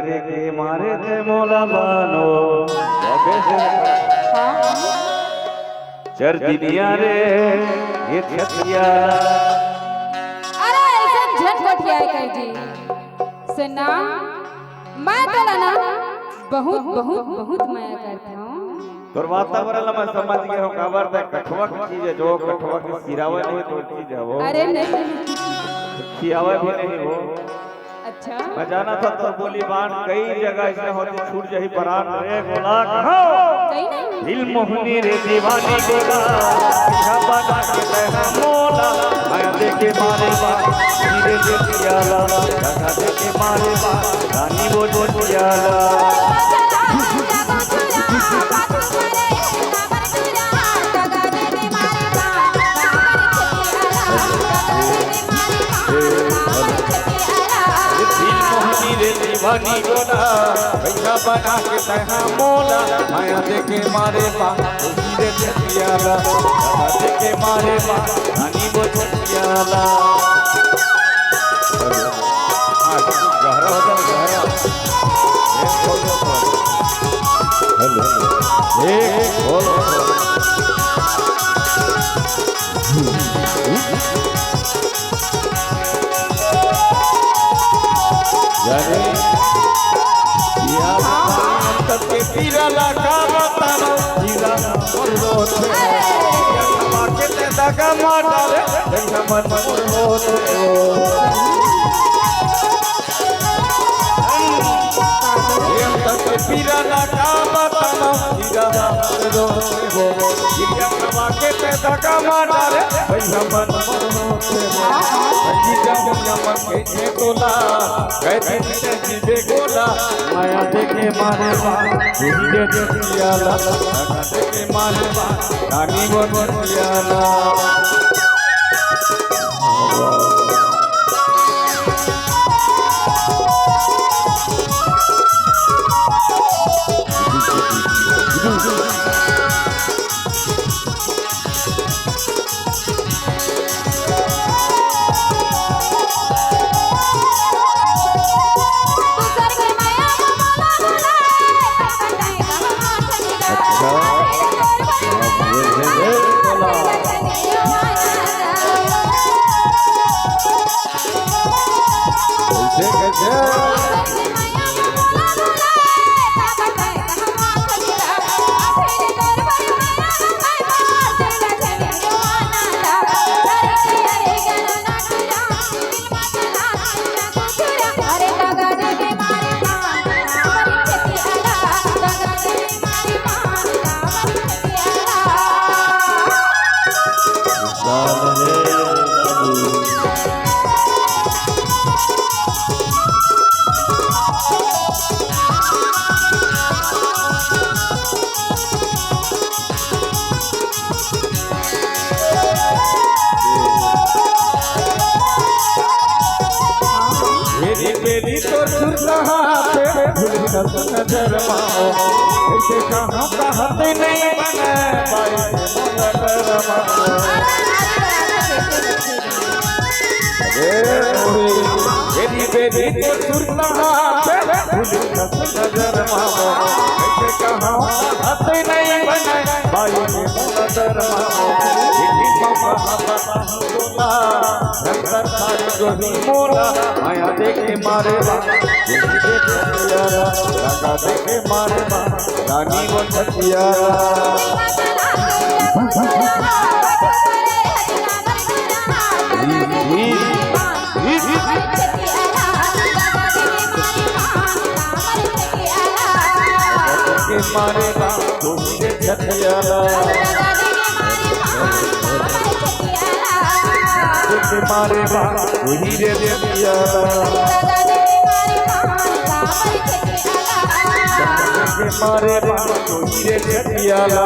देखे मारे थे मोला बानो चर दिनिया रे ये छतिया अरे ऐसा झटपट क्या कर जी सुना मैं तो ना बहुत बहुत बहुत माया करता हूँ तोर वातावरण में समझ गए हो खबर है कठवा की चीज है जो कठवा की सिरावा नहीं तो चीज है वो अरे नहीं खियावा भी नहीं वो अच्छा मैं जाना था तो बोली बाण कई जगह ऐसे होती छूट जही परान रे गोला कहो सही नहीं दिल मोहनी रे दीवानी गोला बना के तह मोला माया देखे मारे बा धीरे से पियाला जगा देखे मारे बा रानी वो पियाला दीवानी गोला भैया बना के तहा मोला माया देखे मारे बा धीरे से पियाला जगा देखे मारे बा रानी वो पियाला गहरा हो जाए गहरा हेलो एक बोल जाने या तक के पीरा लगा बतानो पीरा बोलो थे या माके ते दगा मारा रे देखा मन बोलो थे या तक के पीरा लगा बतानो पीरा बोलो थे या माके ते दगा मारा रे देखा मन बोलो थे जी जब मन के तोला कहते जी गोला माया देखे मारे बा धीरे से पियाला जगा देखे मारे बा रानी वो पियाला मेरी तो सुरहाते नजर माओ ऐसे कहाँ कहते नहीं बने भाई नजर माओ मेरी बेटी तो सुरहाते नजर माओ ऐसे कहाँ कहते नहीं बने भाई नजर माओ मोला माया देखे मारे बा लगा देखे मारे बा रानी वो छतियारा मारे बा छतियारा मारे बा हीरे दे पियाला मारे बा हीरे दे पियाला